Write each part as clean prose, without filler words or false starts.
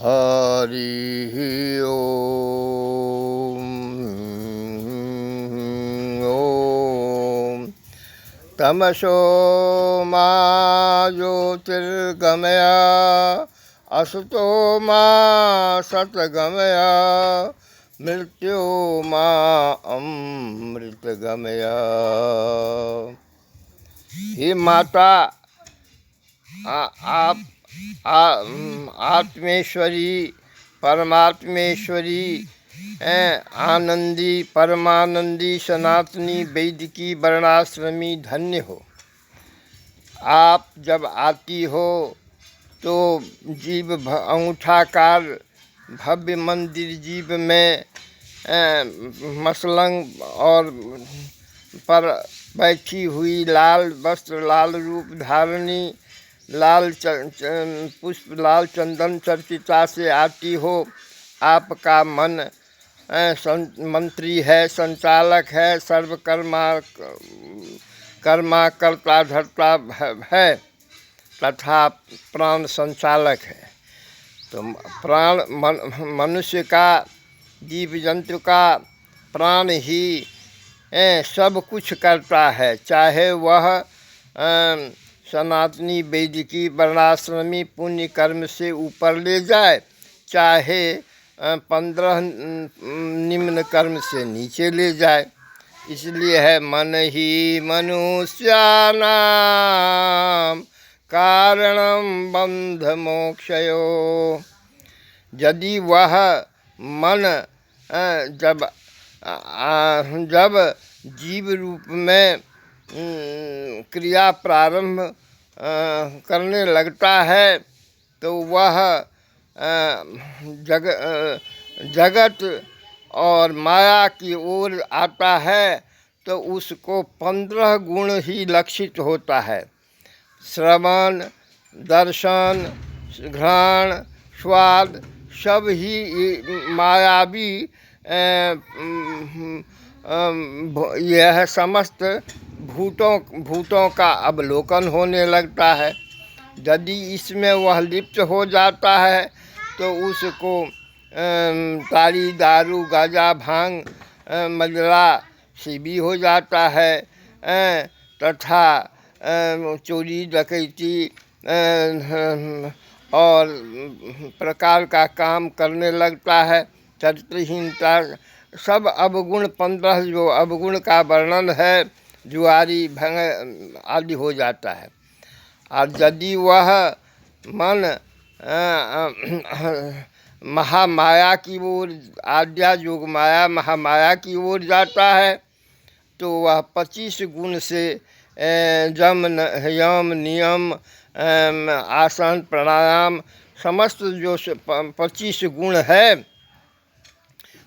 हरि ओम। ओम तमसो मा ज्योतिर्गमय असतो मा सतगमय मृत्यो मा अमृतगमय। हे माता, आप आत्मेश्वरी, परमात्मेश्वरी, आनंदी, परमानंदी, सनातनी, वैदिकी, वर्णाश्रमी धन्य हो। आप जब आती हो तो जीव अंगूठाकार भव्य मंदिर जीव में मसलंग और पर बैठी हुई लाल वस्त्र, लाल रूप धारणी, लाल पुष्प, लाल चंदन चर्चिता से आती हो। आपका मन मंत्री है, संचालक है, सर्वकर्मा कर्ता धर्ता है तथा प्राण संचालक है। तो प्राण मनुष्य का, जीव जंतु का प्राण ही सब कुछ करता है, चाहे वह सनातनी, वैदिकी, वर्णाश्रमी पुण्य कर्म से ऊपर ले जाए, चाहे 15 निम्न कर्म से नीचे ले जाए। इसलिए है मन ही मनुष्यानाम कारणम बंध मोक्षयो। यदि वह मन जब जीव रूप में क्रिया प्रारंभ करने लगता है तो वह जगत और माया की ओर आता है, तो उसको 15 गुण ही लक्षित होता है। श्रवण, दर्शन, घ्राण, स्वाद सब ही मायावी यह समस्त भूतों का अवलोकन होने लगता है। यदि इसमें वह लिप्त हो जाता है तो उसको ताड़ी, दारू, गांजा, भांग, मदिरा से भी हो जाता है तथा चोरी, डकैती और प्रकार का काम करने लगता है। चरित्रहीनता, सब अवगुण 15 जो अवगुण का वर्णन है, जुआरी, भंग आदि हो जाता है। और यदि वह मन महामाया की ओर, आद्या योग माया महामाया की ओर जाता है, तो वह 25 गुण से यम, नियम, आसन, प्राणायाम समस्त जो 25 गुण है,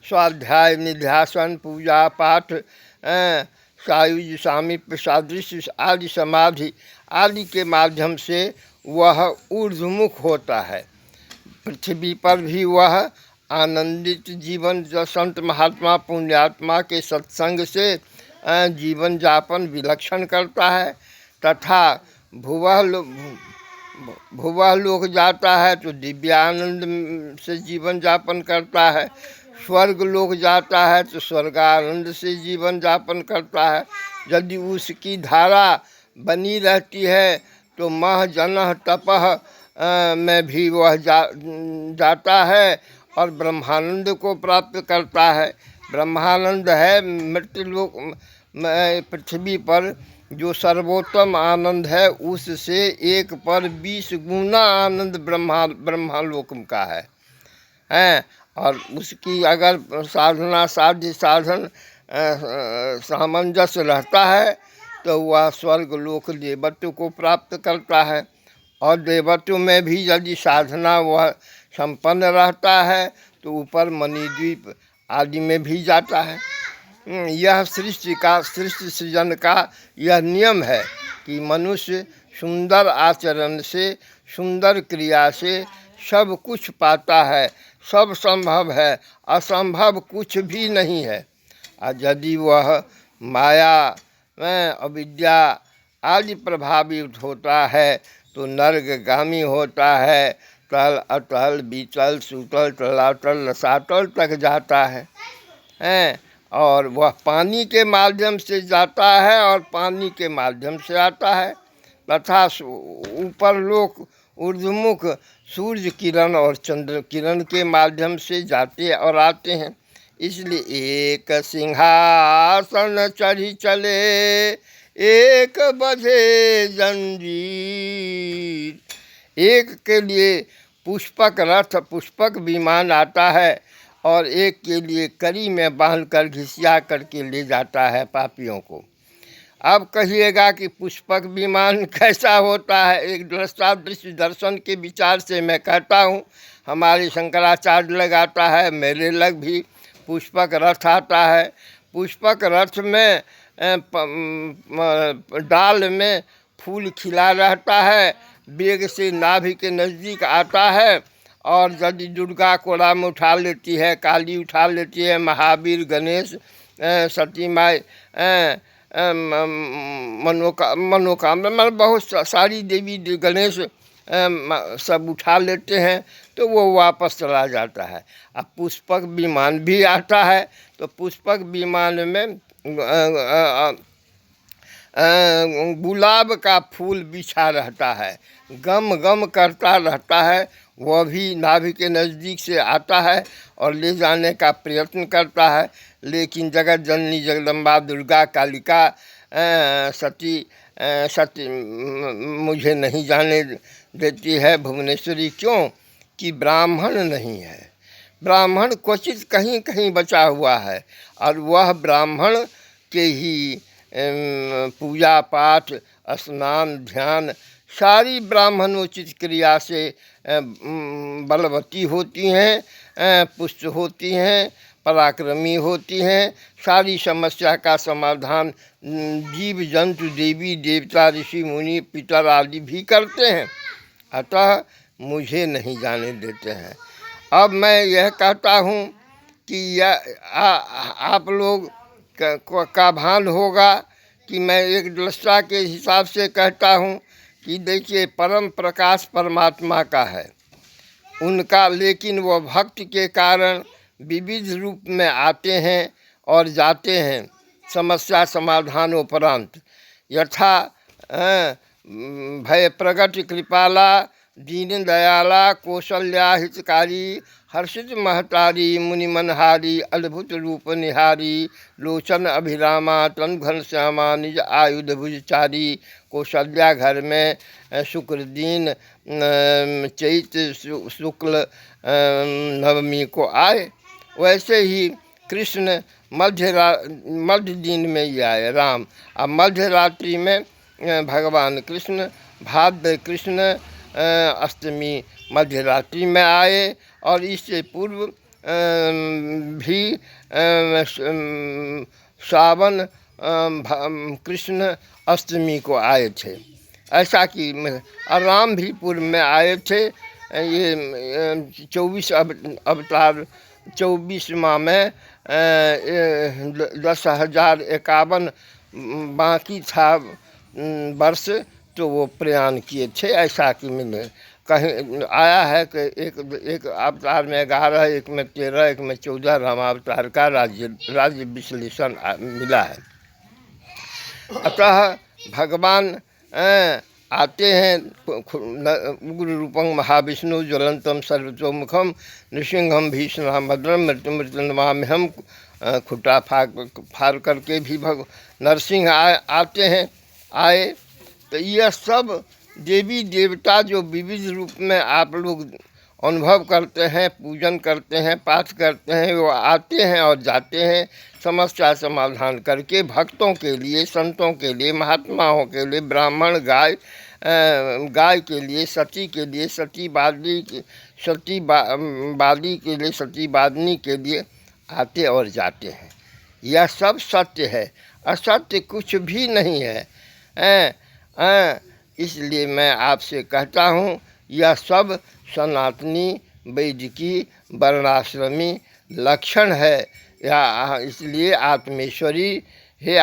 स्वाध्याय, निध्यासन, पूजा पाठ, सायुज, सामीप्य, सादृश्य आदि, समाधि आदि के माध्यम से वह ऊर्ध्वमुख होता है। पृथ्वी पर भी वह आनंदित जीवन, जो संत महात्मा पुण्यात्मा के सत्संग से जीवन जापन विलक्षण करता है तथा भुवः लोक जाता है तो दिव्यानंद से जीवन जापन करता है। स्वर्ग लोक जाता है तो स्वर्गानंद से जीवन जापन करता है। यदि उसकी धारा बनी रहती है तो मह जनः तपः में भी वह जाता है और ब्रह्मानंद को प्राप्त करता है। ब्रह्मानंद है मृत्यु लोक पृथ्वी पर जो सर्वोत्तम आनंद है, उससे 1 पर 20 गुना आनंद ब्रह्मालोक का है। और उसकी अगर साधना, साध्य, साधन सामंजस्य रहता है तो वह स्वर्ग लोक देवत्व को प्राप्त करता है। और देवत्व में भी यदि साधना वह संपन्न रहता है तो ऊपर मणिद्वीप आदि में भी जाता है। यह सृष्टि सृजन का यह नियम है कि मनुष्य सुंदर आचरण से, सुंदर क्रिया से सब कुछ पाता है, सब संभव है, असंभव कुछ भी नहीं है। और यदि वह माया अविद्या आदि प्रभावित होता है तो नरकगामी होता है तल अतल बीतल सूतल तलातल रसातल तक जाता है हैं, और वह पानी के माध्यम से जाता है और पानी के माध्यम से आता है, तथा ऊपर लोक ऊर्ध्वमुख सूर्य किरण और चंद्र किरण के माध्यम से जाते और आते हैं। इसलिए एक सिंहासन चढ़ी चले, एक बंधे जंजीर। एक के लिए पुष्पक रथ पुष्पक विमान आता है और एक के लिए कड़ी में बांध कर घिसिया करके ले जाता है पापियों को। अब कहिएगा कि पुष्पक विमान कैसा होता है? एक दृष्टादृश्य दर्शन के विचार से मैं कहता हूँ, हमारे शंकराचार्य लगाता है, मेरे लग भी पुष्पक रथ आता है। पुष्पक रथ में डाल में फूल खिला रहता है, बेग से नाभि के नज़दीक आता है, और यदि दुर्गा को राम उठा लेती है, काली उठा लेती है, महावीर गणेश सती माई मनोकामना मतलब बहुत सारी देवी गणेश सब उठा लेते हैं, तो वो वापस चला जाता है। अब पुष्पक विमान भी आता है, तो पुष्पक विमान में गुलाब का फूल बिछा रहता है, गम गम करता रहता है। वह भी नाभि के नज़दीक से आता है और ले जाने का प्रयत्न करता है, लेकिन जगत जननी जगदम्बा दुर्गा कालिका सती मुझे नहीं जाने देती है भुवनेश्वरी। क्यों? कि ब्राह्मण नहीं है। ब्राह्मण क्वचित कहीं कहीं बचा हुआ है, और वह ब्राह्मण के ही पूजा पाठ स्नान ध्यान सारी ब्राह्मणोचित क्रिया से बलवती होती हैं, पुष्ट होती हैं, पराक्रमी होती हैं। सारी समस्या का समाधान जीव जंतु देवी देवता ऋषि मुनि पितर आदि भी करते हैं, अतः मुझे नहीं जाने देते हैं। अब मैं यह कहता हूँ कि आप लोग का भान होगा कि मैं एक दृष्टा के हिसाब से कहता हूँ कि देखिए परम प्रकाश परमात्मा का है उनका, लेकिन वह भक्त के कारण विविध रूप में आते हैं और जाते हैं समस्या समाधान उपरांत। यथा भय प्रगट कृपाला दीन दयाला कौशल्या हितकारी हर्षित महतारी मुनि मनहारी अद्भुत रूप निहारी लोचन अभिरामा तन घन श्यामा निज आयुध भुजचारी। कौशल्या घर में शुक्रदीन चैत शुक्ल नवमी को आए, वैसे ही कृष्ण मध्य दिन में ही आए राम। अब मध्य रात्रि में भगवान कृष्ण भाद्र कृष्ण अष्टमी मध्य रात्रि में आए, और इससे पूर्व भी सावन कृष्ण अष्टमी को आए थे। ऐसा कि राम भी पूर्व में आए थे। ये 24 अवतार 24वां में 10,051 बाकी था वर्ष, तो वो प्रयाण किए थे। ऐसा कि मैंने कहीं आया है कि एक अवतार में 11, एक में 13, एक में 14 रामावतार का राज्य विश्लेषण मिला है। अतः भगवान आते हैं उग्र रूपं महाविष्णु ज्वलंतम सर्वतोमुखम नृसिंहम भीषणम भद्रम मृत्युमृत्युनमाम्यहम। खुटा फाड़ करके भी नरसिंह आते हैं आए। तो यह सब देवी देवता जो विविध रूप में आप लोग अनुभव करते हैं, पूजन करते हैं, पाठ करते हैं, वो आते हैं और जाते हैं समस्या समाधान करके बाभक्तों के लिए, संतों के लिए, महात्माओं के लिए, ब्राह्मण गाय के लिए, सती के लिए, सती बादी के लिए, सती बादनी के लिए आते और जाते हैं। यह सब सत्य है, असत्य कुछ भी नहीं है। इसलिए मैं आपसे कहता हूँ यह सब सनातनी वैदिकी वर्णाश्रमी लक्षण है। या इसलिए आत्मेश्वरी, हे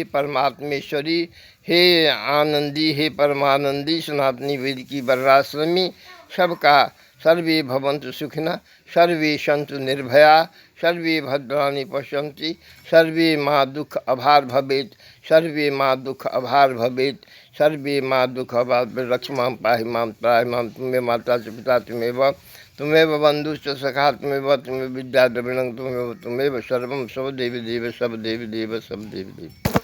परमात्मेश्वरी, हे आनंदी, हे परमानंदी सनातनी वैदिकी वर्णाश्रमी, सबका। सर्वे भवन्तु सुखिनः, सर्वे सन्तु निर्भया, सर्वे भद्राणि पश्यन्ति, सर्वे मा दुःख अभार भवेत्, सर्वे मा दुःख अभार भवेत्, सर्वे मा दुःख अभार रक्ष मां पाहि मां त्राहि मां। तुम्हें माता च पिता त्वमेव, त्वमेव बन्धुश्च सखा त्वमेव, त्वमेव विद्या द्रविणं त्वमेव, त्वमेव सर्वं सब देवी देव, सब देवी देव, सब देवी देव।